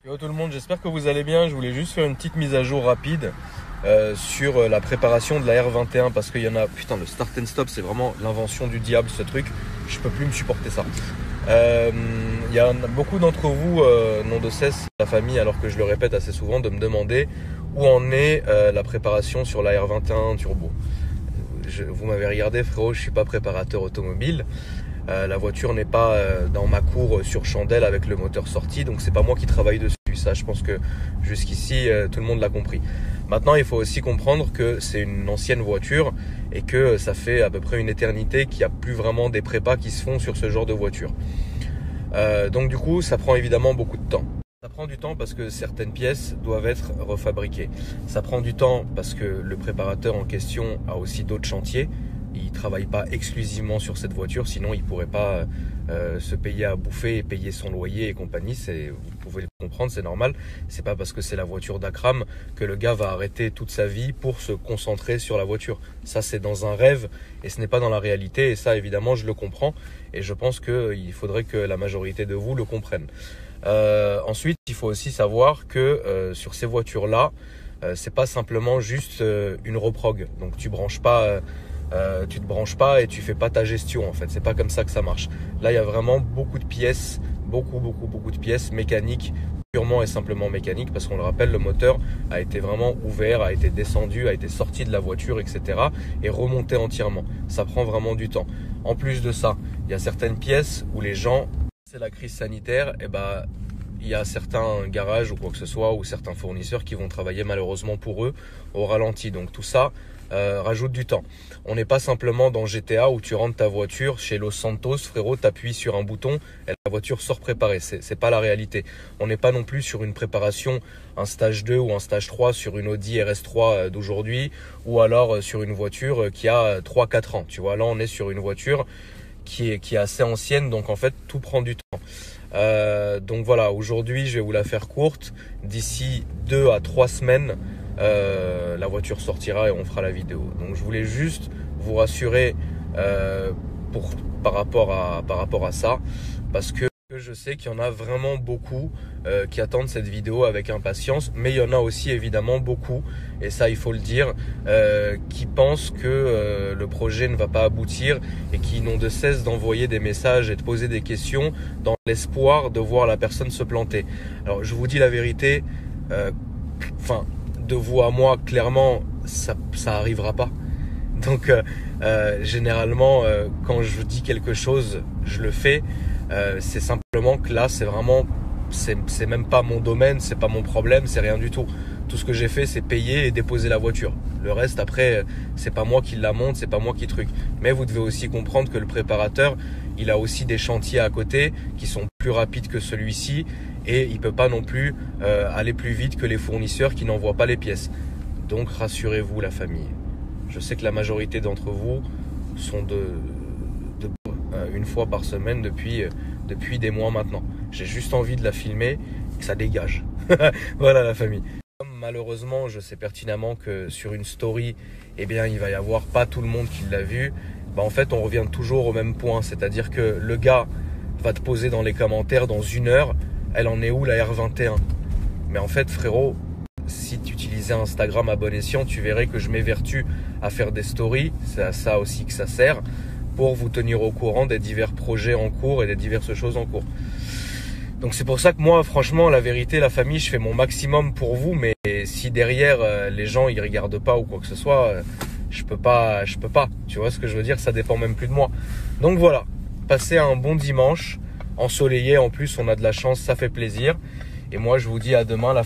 Yo tout le monde, j'espère que vous allez bien. Je voulais juste faire une petite mise à jour rapide sur la préparation de la R21 parce qu'il y en a, putain, le start and stop c'est vraiment l'invention du diable ce truc, je peux plus me supporter ça. Il y a beaucoup d'entre vous, non de cesse la famille, alors que je le répète assez souvent, de me demander où en est la préparation sur la R21 Turbo. Vous m'avez regardé frérot, je suis pas préparateur automobile. La voiture n'est pas dans ma cour sur chandelle avec le moteur sorti, donc c'est pas moi qui travaille dessus. Ça, je pense que jusqu'ici tout le monde l'a compris. Maintenant, il faut aussi comprendre que c'est une ancienne voiture et que ça fait à peu près une éternité qu'il n'y a plus vraiment des prépas qui se font sur ce genre de voiture. Donc du coup, ça prend évidemment beaucoup de temps. Ça prend du temps parce que certaines pièces doivent être refabriquées. Ça prend du temps parce que le préparateur en question a aussi d'autres chantiers. Il ne travaille pas exclusivement sur cette voiture, sinon il ne pourrait pas se payer à bouffer et payer son loyer et compagnie. Vous pouvez le comprendre, c'est normal. C'est pas parce que c'est la voiture d'Akram que le gars va arrêter toute sa vie pour se concentrer sur la voiture. Ça, c'est dans un rêve et ce n'est pas dans la réalité. Et ça, évidemment, je le comprends. Et je pense qu'il faudrait que la majorité de vous le comprennent. Ensuite, il faut aussi savoir que sur ces voitures-là, c'est pas simplement juste une reprog. Donc tu branches pas... tu te branches pas et tu fais pas ta gestion en fait, c'est pas comme ça que ça marche. Là il y a vraiment beaucoup de pièces, beaucoup de pièces mécaniques, purement et simplement mécaniques, parce qu'on le rappelle, le moteur a été vraiment ouvert, a été descendu, a été sorti de la voiture, etc. et remonté entièrement. Ça prend vraiment du temps. En plus de ça, il y a certaines pièces où les gens, c'est la crise sanitaire, et il y a certains garages ou quoi que ce soit, ou certains fournisseurs qui vont travailler malheureusement pour eux au ralenti. Donc tout ça rajoute du temps. On n'est pas simplement dans GTA où tu rentres ta voiture chez Los Santos, frérot, t'appuies sur un bouton et la voiture sort préparée. C'est pas la réalité. On n'est pas non plus sur une préparation, un stage 2 ou un stage 3 sur une Audi RS3 d'aujourd'hui, ou alors sur une voiture qui a 3-4 ans. Tu vois, là on est sur une voiture qui est assez ancienne, donc en fait tout prend du temps. Donc voilà, aujourd'hui je vais vous la faire courte. D'ici 2 à 3 semaines, la voiture sortira et on fera la vidéo. Donc je voulais juste vous rassurer par rapport à ça, parce que je sais qu'il y en a vraiment beaucoup qui attendent cette vidéo avec impatience, mais il y en a aussi évidemment beaucoup, et ça il faut le dire, qui pensent que le projet ne va pas aboutir et qui n'ont de cesse d'envoyer des messages et de poser des questions dans l'espoir de voir la personne se planter. Alors je vous dis la vérité, de vous à moi, clairement, ça arrivera pas. Donc généralement, quand je dis quelque chose, je le fais. C'est simplement que là, c'est même pas mon domaine, c'est pas mon problème, c'est rien du tout. Tout ce que j'ai fait, c'est payer et déposer la voiture. Le reste, après, c'est pas moi qui la monte, c'est pas moi qui truc. Mais vous devez aussi comprendre que le préparateur, il a aussi des chantiers à côté qui sont plus rapides que celui-ci, et il peut pas non plus aller plus vite que les fournisseurs qui n'envoient pas les pièces. Donc rassurez-vous la famille. Je sais que la majorité d'entre vous sont une fois par semaine depuis des mois maintenant. J'ai juste envie de la filmer et que ça dégage. Voilà la famille. Malheureusement, je sais pertinemment que sur une story, il va y avoir pas tout le monde qui l'a vu. En fait, on revient toujours au même point, c'est-à-dire que le gars va te poser dans les commentaires dans 1 heure, elle en est où la R21? Mais en fait, frérot, si tu utilisais Instagram à bon escient, tu verrais que je m'évertue à faire des stories. C'est à ça aussi que ça sert, pour vous tenir au courant des divers projets en cours et des diverses choses en cours. Donc c'est pour ça que moi, franchement, la vérité, la famille, je fais mon maximum pour vous, mais si derrière les gens ils regardent pas ou quoi que ce soit, je peux pas. Tu vois ce que je veux dire? Ça dépend même plus de moi. Donc voilà, passez un bon dimanche ensoleillé. En plus, on a de la chance, ça fait plaisir. Et moi, je vous dis à demain.